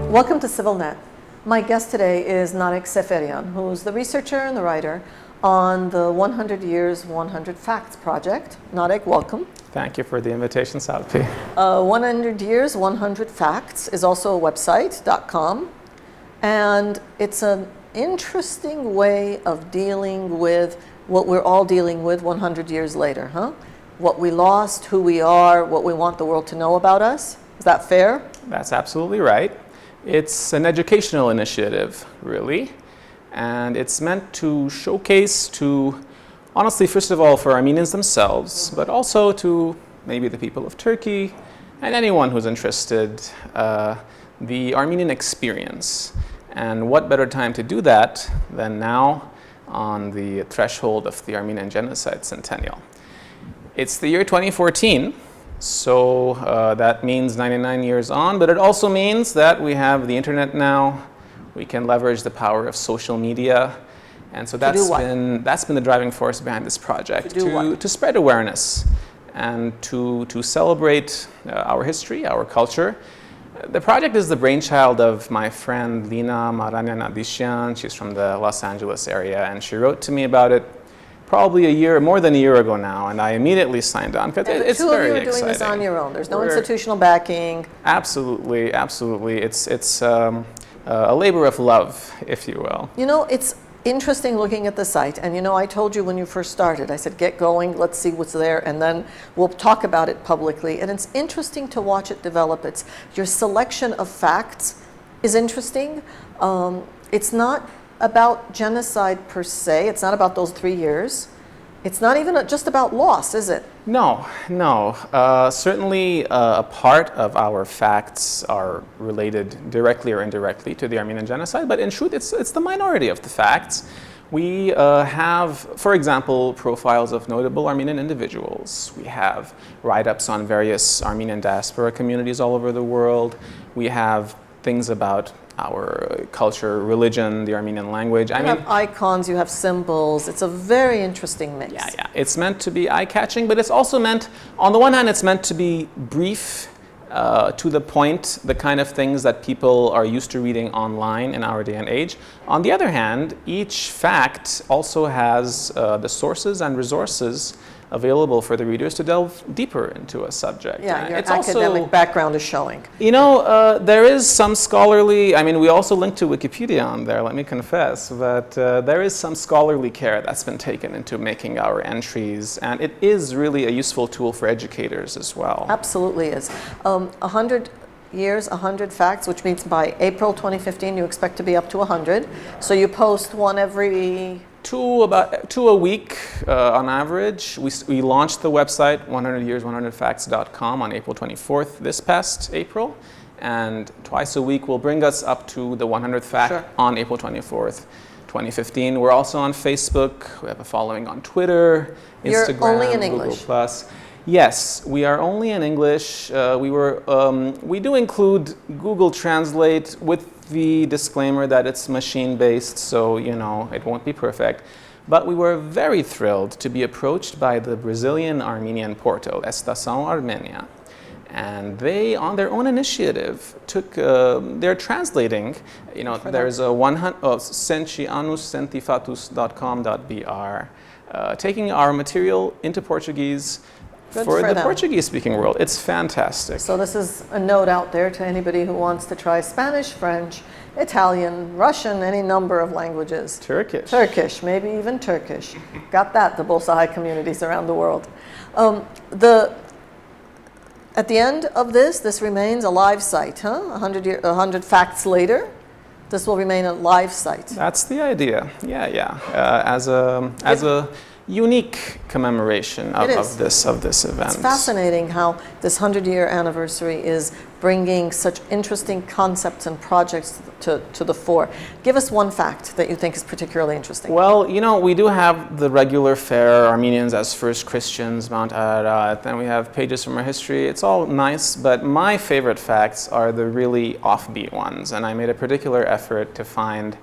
Welcome to CivilNet. My guest today is Nareg Seferian, who's the researcher and the writer on the 100 Years, 100 Facts project. Nareg, welcome. Thank you for the invitation, Salpi. 100 Years, 100 Facts is also a website, .com, and it's an interesting way of dealing with what we're all dealing with 100 years later, huh? What we lost, who we are, what we want the world to know about us. Is that fair? That's absolutely right. It's an educational initiative, really, and it's meant to showcase to, honestly, first of all, for Armenians themselves, but also to maybe the people of Turkey and anyone who's interested, the Armenian experience. And what better time to do that than now on the threshold of the Armenian Genocide Centennial. It's the year 2014. So that means 99 years on, but it also means that we have the internet now. We can leverage the power of social media, and so that's been the driving force behind this project. To spread awareness and to celebrate our history, our culture. The project is the brainchild of my friend Lina Maranian-Adisyan. She's from the Los Angeles area, and she wrote to me about it probably more than a year ago now, and I immediately signed on because it's very exciting. Two of you are doing this on your own. There's no institutional backing. Absolutely, absolutely. It's a labor of love, if you will. You know, it's interesting looking at the site, and you know, I told you when you first started, I said, get going, let's see what's there, and then we'll talk about it publicly. And it's interesting to watch it develop. Your selection of facts is interesting. It's not about genocide per se. It's not about those 3 years. It's not even just about loss, is it? No. Certainly a part of our facts are related directly or indirectly to the Armenian genocide, but in truth, it's the minority of the facts. We have, for example, profiles of notable Armenian individuals. We have write-ups on various Armenian diaspora communities all over the world. We have things about our culture, religion, the Armenian language. You have icons, you have symbols. It's a very interesting mix. Yeah. It's meant to be eye-catching, but it's also meant, on the one hand, it's meant to be brief, to the point, the kind of things that people are used to reading online in our day and age. On the other hand, each fact also has the sources and resources available for the readers to delve deeper into a subject. Yeah, your academic background is showing. You know, there is some scholarly, we also link to Wikipedia on there, let me confess, but there is some scholarly care that's been taken into making our entries, and it is really a useful tool for educators as well. Absolutely is. 100 years, 100 facts, which means by April 2015 you expect to be up to 100. So you post one every... Two a week on average. We launched the website 100years100facts.com on April 24th this past April, and twice a week will bring us up to the 100th fact on April 24th, 2015. We're also on Facebook. We have a following on Twitter, Instagram, You're only in Google English. Yes, we are only in English. We do include Google Translate with the disclaimer that it's machine-based, so it won't be perfect. But we were very thrilled to be approached by the Brazilian Armenian portal, Estação Armenia. And they, on their own initiative, they're translating, there's a sentianuscentifatus.com.br, taking our material into Portuguese for the Portuguese-speaking world. It's fantastic. So this is a note out there to anybody who wants to try Spanish, French, Italian, Russian, any number of languages. Turkish, maybe even Turkish. Got that, the Bolsahai communities around the world. At the end of this remains a live site, huh? 100 facts later, this will remain a live site. That's the idea. Yeah. As a unique commemoration of this event. It's fascinating how this 100-year anniversary is bringing such interesting concepts and projects to the fore. Give us one fact that you think is particularly interesting. Well, we do have the regular fare, Armenians as first Christians, Mount Ararat, then we have pages from our history. It's all nice, but my favorite facts are the really offbeat ones, and I made a particular effort to find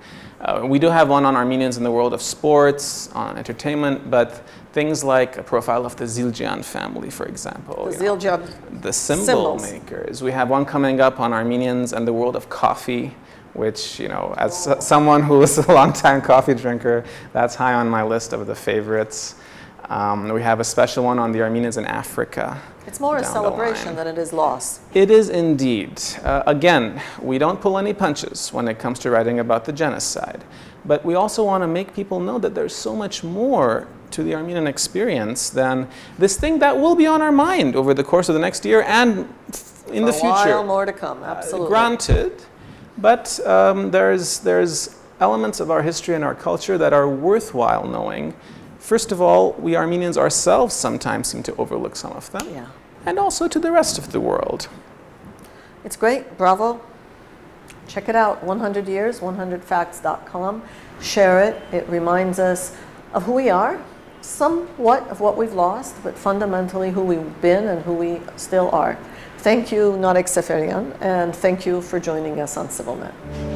we do have one on Armenians in the world of sports, on entertainment, but Things like a profile of the Zildjian family, for example. The Zildjian the symbol symbols. makers. We have one coming up on Armenians and the world of coffee, which, you know, as someone who is a long-time coffee drinker, that's high on my list of the favorites. We have a special one on the Armenians in Africa. It's more a celebration than it is loss. It is indeed. Again, we don't pull any punches when it comes to writing about the genocide. But we also want to make people know that there's so much more to the Armenian experience than this thing that will be on our mind over the course of the next year and in the future. A while more to come, absolutely. Granted, but there's elements of our history and our culture that are worthwhile knowing. First of all, we Armenians ourselves sometimes seem to overlook some of them. Yeah. And also to the rest of the world. It's great. Bravo. Check it out. 100 years, 100facts.com. Share it. It reminds us of who we are, somewhat of what we've lost, but fundamentally who we've been and who we still are. Thank you, Nareg Seferian, and thank you for joining us on CivilNet.